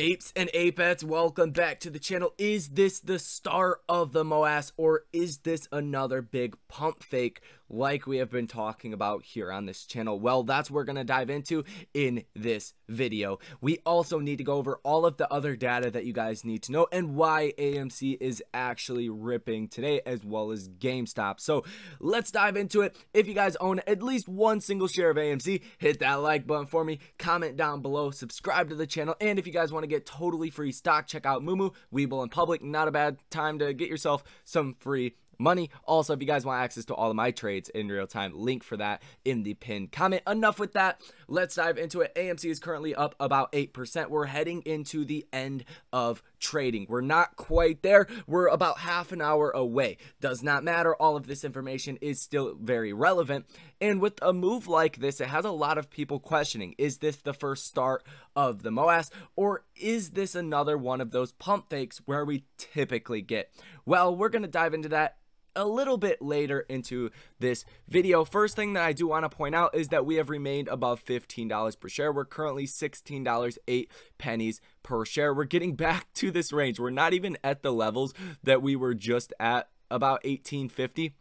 Apes and apettes, welcome back to the channel. Is this the start of the MOAS, or is this another big pump fake like we have been talking about here on this channel? Well, that's what we're going to dive into in this video. We also need to go over all of the other data that you guys need to know and why AMC is actually ripping today, as well as GameStop. So let's dive into it. If you guys own at least one single share of AMC, hit that like button for me, comment down below, subscribe to the channel, and if you guys want to get totally free stock, check out Moomoo, Webull, and Public. Not a bad time to get yourself some free money. Also, if you guys want access to all of my trades in real time, link for that in the pinned comment. Enough with that, let's dive into it. AMC is currently up about 8%. We're heading into the end of trading. We're not quite there. We're about half an hour away. Does not matter. All of this information is still very relevant. And with a move like this, it has a lot of people questioning, is this the first start of the MOAS, or is this another one of those pump fakes where we typically get? Well, we're going to dive into that a little bit later into this video. First thing that I do want to point out is that we have remained above $15 per share. We're currently $16.08 per share. We're getting back to this range. We're not even at the levels that we were just at about $18.50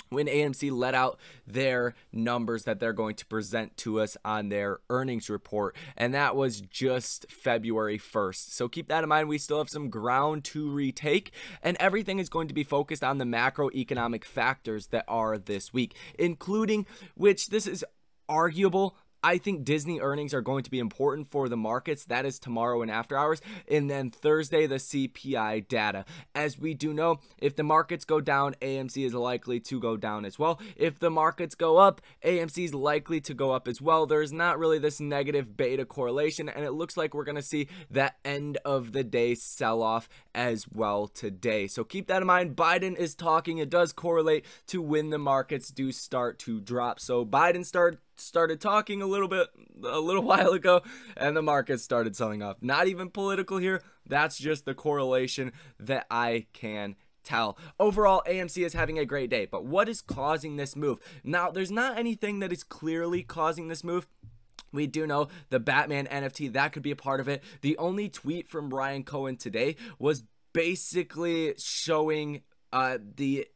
when AMC let out their numbers that they're going to present to us on their earnings report, and that was just February 1st. So keep that in mind. We still have some ground to retake, and everything is going to be focused on the macroeconomic factors that are this week, including, which this is arguable, I think Disney earnings are going to be important for the markets. That is tomorrow and after hours. And then Thursday, the CPI data. As we do know, if the markets go down, AMC is likely to go down as well. If the markets go up, AMC is likely to go up as well. There's not really this negative beta correlation, and it looks like we're going to see that end of the day sell-off as well today. So keep that in mind. Biden is talking. It does correlate to when the markets do start to drop. So Biden started talking a little while ago, and the market started selling off. Not even political here. That's just the correlation that I can tell. Overall, AMC is having a great day, but what is causing this move? Now, there's not anything that is clearly causing this move. We do know the Batman NFT, that could be a part of it. The only tweet from Ryan Cohen today was basically showing the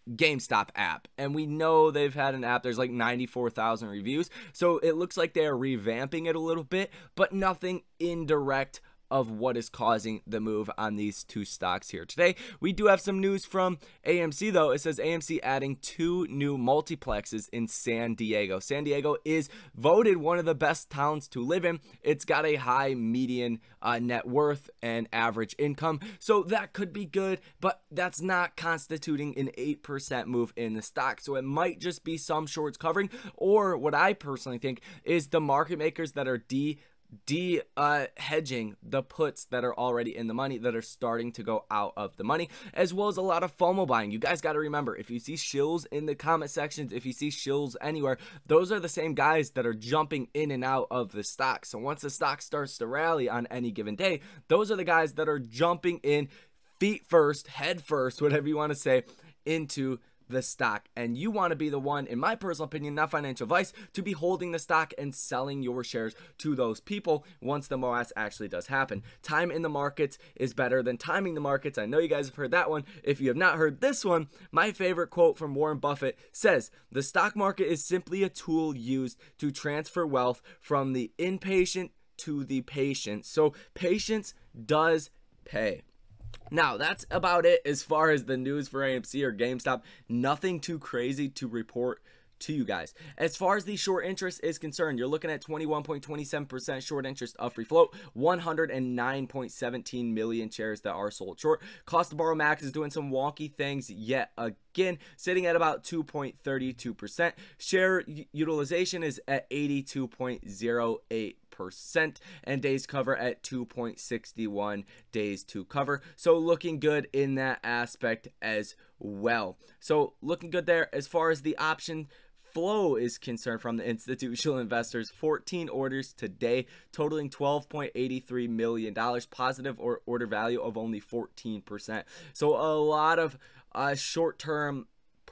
GameStop app, and we know they've had an app. There's like 94,000 reviews, so it looks like they are revamping it a little bit, but nothing indirect of what is causing the move on these two stocks here today. We do have some news from AMC though. It says AMC adding 2 new multiplexes in San Diego. San Diego is voted one of the best towns to live in. It's got a high median net worth and average income, so that could be good, but that's not constituting an 8% move in the stock. So it might just be some shorts covering, or what I personally think is the market makers that are hedging the puts that are already in the money, that are starting to go out of the money, as well as a lot of FOMO buying. You guys got to remember, if you see shills in the comment sections, if you see shills anywhere, those are the same guys that are jumping in and out of the stock. So once the stock starts to rally on any given day, those are the guys that are jumping in feet first, head first, whatever you want to say, into the stock. And you want to be the one, in my personal opinion, not financial advice, to be holding the stock and selling your shares to those people once the MOAS actually does happen. Time in the markets is better than timing the markets. I know you guys have heard that one. If you have not heard this one, my favorite quote from Warren Buffett says, "The stock market is simply a tool used to transfer wealth from the impatient to the patient." So patience does pay. Now, that's about it as far as the news for AMC or GameStop. Nothing too crazy to report to you guys. As far as the short interest is concerned, you're looking at 21.27% short interest of free float, 109.17 million shares that are sold short. Cost to borrow max is doing some wonky things yet again, sitting at about 2.32%. Share utilization is at 82.08%, and days cover at 2.61 days to cover. So looking good in that aspect as well. So looking good there. As far as the option flow is concerned from the institutional investors, 14 orders today totaling $12.83 million, positive or order value of only 14%. So a lot of short-term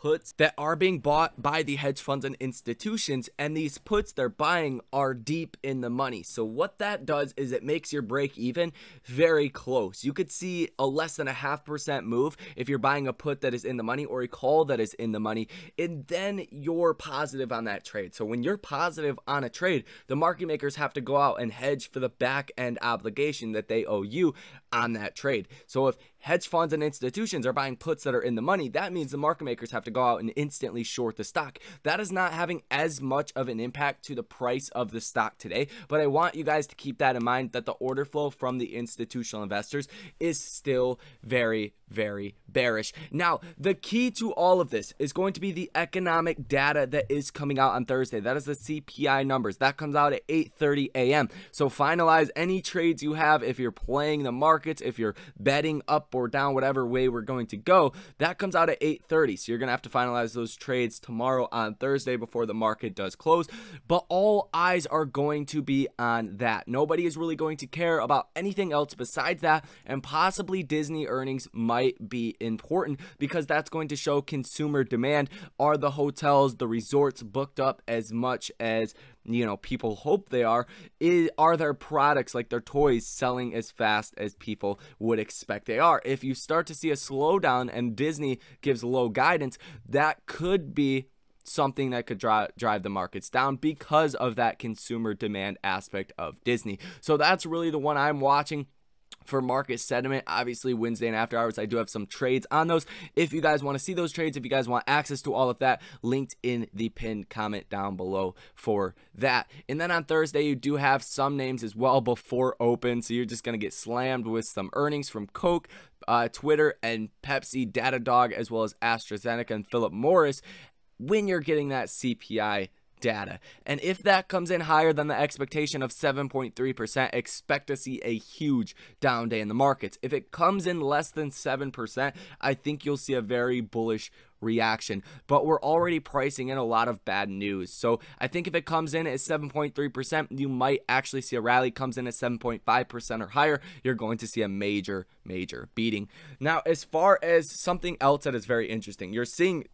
puts that are being bought by the hedge funds and institutions, and these puts they're buying are deep in the money. So what that does is it makes your break even very close. You could see a less than a 0.5% move if you're buying a put that is in the money or a call that is in the money, and then you're positive on that trade. So when you're positive on a trade, the market makers have to go out and hedge for the back end obligation that they owe you on that trade. So if hedge funds and institutions are buying puts that are in the money, that means the market makers have to go out and instantly short the stock. That is not having as much of an impact to the price of the stock today, but I want you guys to keep that in mind, that the order flow from the institutional investors is still very, very bearish. Now, the key to all of this is going to be the economic data that is coming out on Thursday. That is the CPI numbers. That comes out at 8:30 a.m. So finalize any trades you have. If you're playing the markets, if you're betting up or down, whatever way we're going to go, that comes out at 8:30. So you're going to have to finalize those trades tomorrow on Thursday before the market does close. But all eyes are going to be on that. Nobody is really going to care about anything else besides that, and possibly Disney earnings might be important because that's going to show consumer demand. Are the hotels, the resorts booked up as much as, you know, people hope they are? Are their products, like their toys, selling as fast as people would expect they are? If you start to see a slowdown and Disney gives low guidance, that could be something that could drive the markets down because of that consumer demand aspect of Disney. So that's really the one I'm watching for market sentiment. Obviously, Wednesday and after hours, I do have some trades on those. If you guys want to see those trades, if you guys want access to all of that, linked in the pinned comment down below for that. And then on Thursday, you do have some names as well before open, so you're just going to get slammed with some earnings from Coke, Twitter, and Pepsi, Datadog, as well as AstraZeneca and Philip Morris when you're getting that CPI data. And if that comes in higher than the expectation of 7.3%, expect to see a huge down day in the markets. If it comes in less than 7%, I think you'll see a very bullish reaction, but we're already pricing in a lot of bad news. So I think if it comes in at 7.3%, you might actually see a rally. Comes in at 7.5% or higher, you're going to see a major beating. Now, as far as something else that is very interesting, you're seeing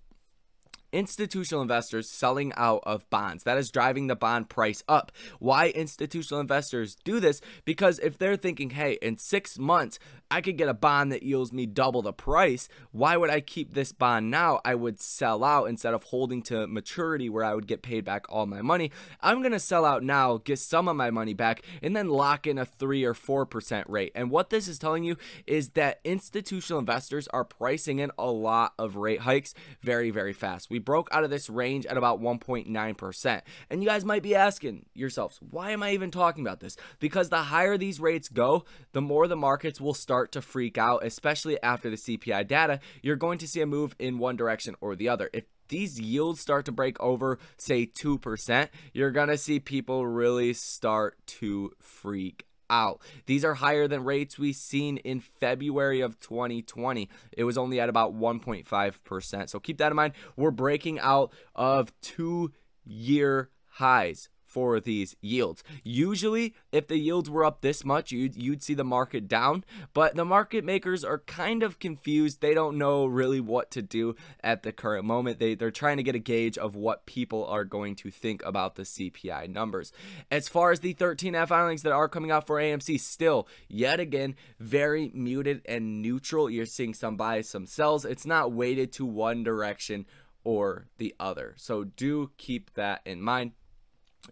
institutional investors selling out of bonds. That is driving the bond price up. Why institutional investors do this? Because if they're thinking, hey, in 6 months, I could get a bond that yields me double the price, why would I keep this bond now? I would sell out instead of holding to maturity where I would get paid back all my money. I'm going to sell out now, get some of my money back, and then lock in a 3 or 4% rate. And what this is telling you is that institutional investors are pricing in a lot of rate hikes very fast. We broke out of this range at about 1.9%. And you guys might be asking yourselves, why am I even talking about this? Because the higher these rates go, the more the markets will start to freak out, especially after the CPI data. You're going to see a move in one direction or the other. If these yields start to break over, say 2%, you're going to see people really start to freak out. These are higher than rates we've seen in February of 2020. It was only at about 1.5%. So keep that in mind. We're breaking out of 2-year highs for these yields. Usually, if the yields were up this much, you'd see the market down, but the market makers are kind of confused. They don't know really what to do at the current moment. They're trying to get a gauge of what people are going to think about the CPI numbers. As far as the 13F filings that are coming out for AMC, still, yet again, very muted and neutral. You're seeing some buys, some sells. It's not weighted to one direction or the other. So do keep that in mind.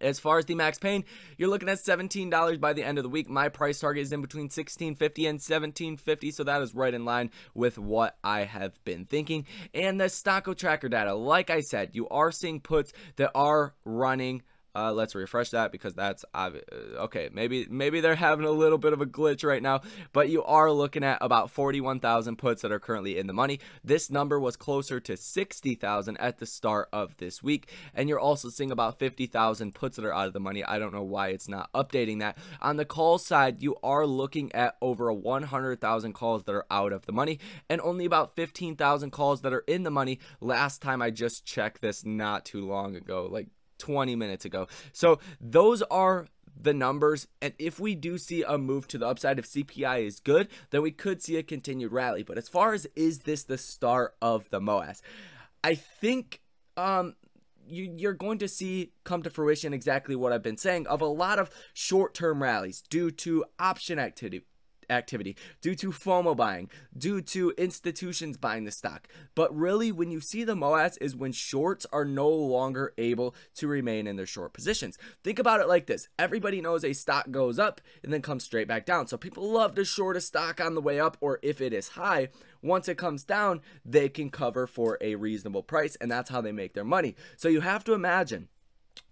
As far as the Max Pain, you're looking at $17 by the end of the week. My price target is in between $16.50 and $17.50, so that is right in line with what I have been thinking. And the Stocko Tracker data, like I said, you are seeing puts that are running. Let's refresh that because that's okay. Maybe they're having a little bit of a glitch right now, but you are looking at about 41,000 puts that are currently in the money. This number was closer to 60,000 at the start of this week, and you're also seeing about 50,000 puts that are out of the money. I don't know why it's not updating that. On the call side, you are looking at over 100,000 calls that are out of the money, and only about 15,000 calls that are in the money. Last time I just checked this not too long ago, like 20 minutes ago. So those are the numbers, and if we do see a move to the upside, if CPI is good, then we could see a continued rally. But as far as is this the start of the MOAS, I think you're going to see come to fruition exactly what I've been saying of a lot of short-term rallies due to option activity, due to FOMO buying, due to institutions buying the stock. But really, when you see the MOAS is when shorts are no longer able to remain in their short positions. Think about it like this. Everybody knows a stock goes up and then comes straight back down. So people love to short a stock on the way up, or if it is high, once it comes down, they can cover for a reasonable price, and that's how they make their money. So you have to imagine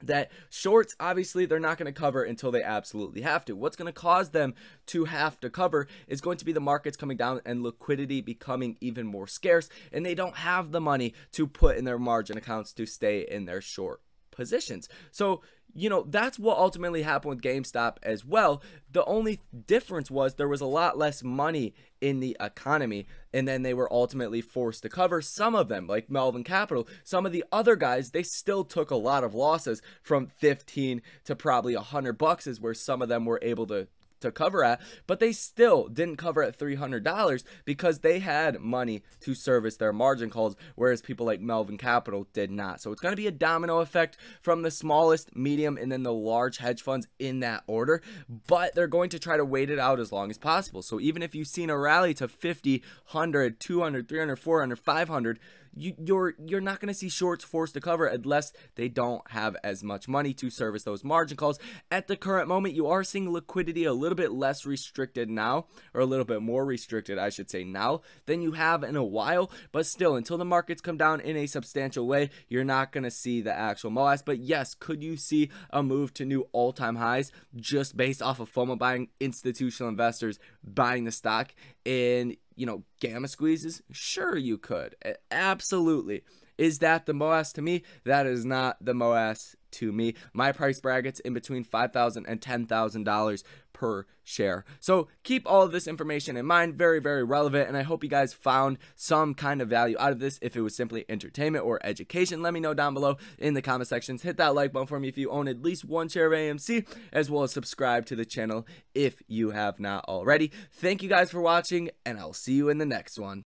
that shorts, obviously, they're not going to cover until they absolutely have to. What's going to cause them to have to cover is going to be the markets coming down and liquidity becoming even more scarce, and they don't have the money to put in their margin accounts to stay in their short positions. So, you know, that's what ultimately happened with GameStop as well. The only difference was there was a lot less money in the economy, and then they were ultimately forced to cover. Some of them, like Melvin Capital, some of the other guys, they still took a lot of losses from 15 to probably $100 is where some of them were able to cover at, but they still didn't cover at $300 because they had money to service their margin calls, whereas people like Melvin Capital did not. So it's going to be a domino effect from the smallest, medium, and then the large hedge funds in that order, but they're going to try to wait it out as long as possible. So even if you've seen a rally to 50, 100, 200, 300, 400, 500, you're not going to see shorts forced to cover unless they don't have as much money to service those margin calls. At the current moment, you are seeing liquidity a little bit less restricted now, or a little bit more restricted, I should say, now than you have in a while. But still, until the markets come down in a substantial way, you're not going to see the actual MOAS. But yes, could you see a move to new all-time highs just based off of FOMO buying, institutional investors buying the stock in, you know, gamma squeezes? Sure, you could. Absolutely. Is that the MOAS to me? That is not the MOAS to me. My price bracket's in between $5,000 and $10,000 per share. So keep all of this information in mind. Very, very relevant. And I hope you guys found some kind of value out of this. If it was simply entertainment or education, let me know down below in the comment sections. Hit that like button for me if you own at least one share of AMC, as well as subscribe to the channel if you have not already. Thank you guys for watching, and I'll see you in the next one.